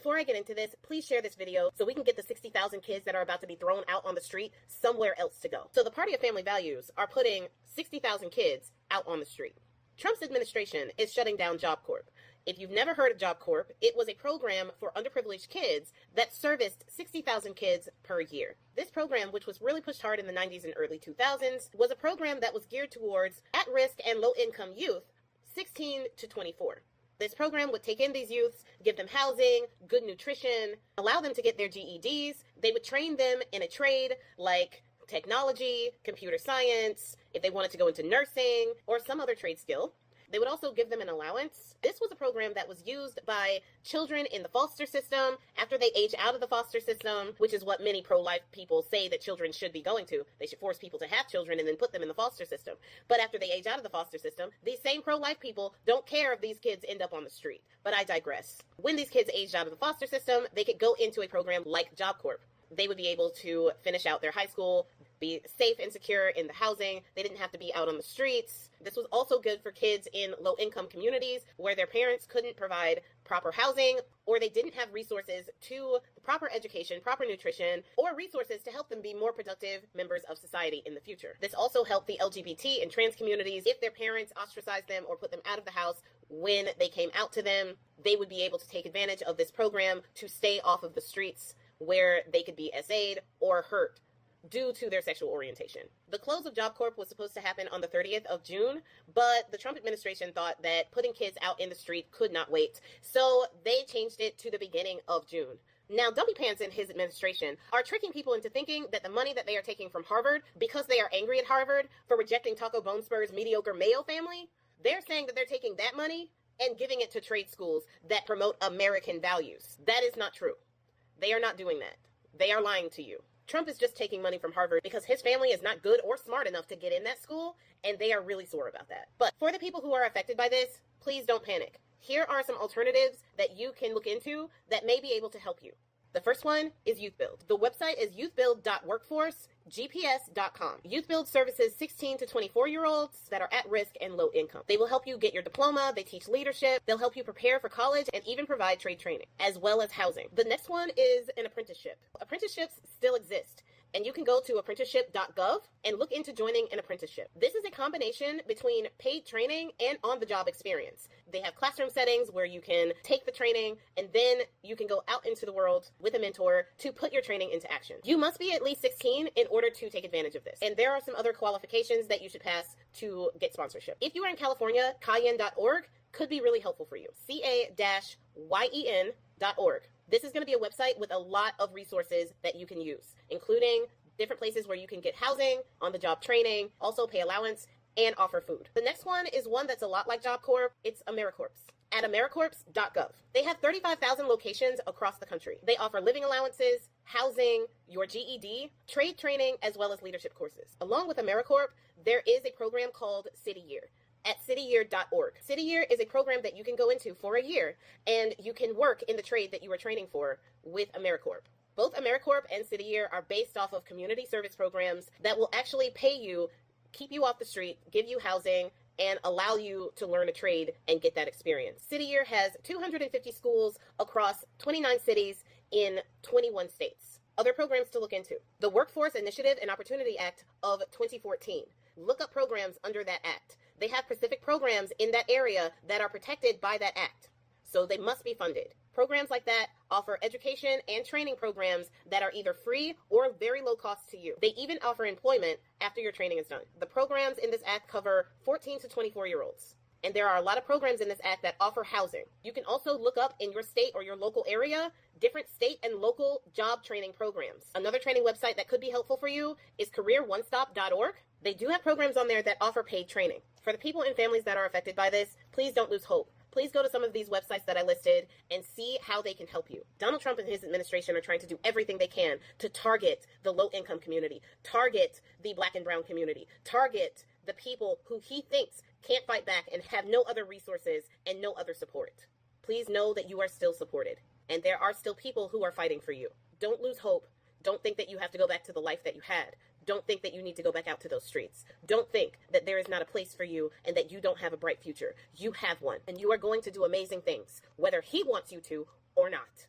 Before I get into this, please share this video so we can get the 60,000 kids that are about to be thrown out on the street somewhere else to go. So the Party of Family Values are putting 60,000 kids out on the street. Trump's administration is shutting down Job Corp. If you've never heard of Job Corp, it was a program for underprivileged kids that serviced 60,000 kids per year. This program, which was really pushed hard in the 90s and early 2000s, was a program that was geared towards at-risk and low-income youth 16 to 24. This program would take in these youths, give them housing, good nutrition, allow them to get their GEDs. They would train them in a trade like technology, computer science, if they wanted to go into nursing or some other trade skill. They would also give them an allowance. This was a program that was used by children in the foster system after they age out of the foster system, which is what many pro-life people say that children should be going to. They should force people to have children and then put them in the foster system. But after they age out of the foster system, these same pro-life people don't care if these kids end up on the street. But I digress. When these kids aged out of the foster system, they could go into a program like Job Corp. They would be able to finish out their high school, be safe and secure in the housing. They didn't have to be out on the streets. This was also good for kids in low-income communities where their parents couldn't provide proper housing or they didn't have resources to proper education, proper nutrition, or resources to help them be more productive members of society in the future. This also helped the LGBT and trans communities. If their parents ostracized them or put them out of the house when they came out to them, they would be able to take advantage of this program to stay off of the streets where they could be SA'd or hurt due to their sexual orientation. The close of Job Corp was supposed to happen on the 30th of June, but the Trump administration thought that putting kids out in the street could not wait, so they changed it to the beginning of June. Now, Dumpy Pants and his administration are tricking people into thinking that the money that they are taking from Harvard, because they are angry at Harvard for rejecting Taco Bone Spur's mediocre Mayo family, they're saying that they're taking that money and giving it to trade schools that promote American values. That is not true. They are not doing that. They are lying to you. Trump is just taking money from Harvard because his family is not good or smart enough to get in that school, and they are really sore about that. But for the people who are affected by this, please don't panic. Here are some alternatives that you can look into that may be able to help you. The first one is YouthBuild. The website is youthbuild.workforcegps.com. YouthBuild services 16 to 24-year-olds that are at risk and low income. They will help you get your diploma, they teach leadership, they'll help you prepare for college, and even provide trade training, as well as housing. The next one is an apprenticeship. Apprenticeships still exist, and you can go to apprenticeship.gov and look into joining an apprenticeship. This is a combination between paid training and on-the-job experience. They have classroom settings where you can take the training and then you can go out into the world with a mentor to put your training into action. You must be at least 16 in order to take advantage of this. And there are some other qualifications that you should pass to get sponsorship. If you are in California, Cayenne.org could be really helpful for you. CA-YEN.org. This is going to be a website with a lot of resources that you can use, including different places where you can get housing, on-the-job training, also pay allowance, and offer food. The next one is one that's a lot like Job Corp. It's AmeriCorps. At AmeriCorps.gov. They have 35,000 locations across the country. They offer living allowances, housing, your GED, trade training, as well as leadership courses. Along with AmeriCorps, there is a program called City Year at cityyear.org. City Year is a program that you can go into for a year, and you can work in the trade that you are training for with AmeriCorps. Both AmeriCorps and City Year are based off of community service programs that will actually pay you, keep you off the street, give you housing, and allow you to learn a trade and get that experience. City Year has 250 schools across 29 cities in 21 states. Other programs to look into. The Workforce Initiative and Opportunity Act of 2014. Look up programs under that act. They have specific programs in that area that are protected by that act, so they must be funded. Programs like that offer education and training programs that are either free or very low cost to you. They even offer employment after your training is done. The programs in this act cover 14 to 24-year-olds. And there are a lot of programs in this act that offer housing. You can also look up in your state or your local area different state and local job training programs. Another training website that could be helpful for you is careeronestop.org. They do have programs on there that offer paid training. For the people and families that are affected by this, please don't lose hope. Please go to some of these websites that I listed and see how they can help you. Donald Trump and his administration are trying to do everything they can to target the low-income community, target the Black and brown community, target the people who he thinks can't fight back and have no other resources and no other support. Please know that you are still supported, and there are still people who are fighting for you. Don't lose hope. Don't think that you have to go back to the life that you had. Don't think that you need to go back out to those streets. Don't think that there is not a place for you and that you don't have a bright future. You have one, and you are going to do amazing things, whether he wants you to or not.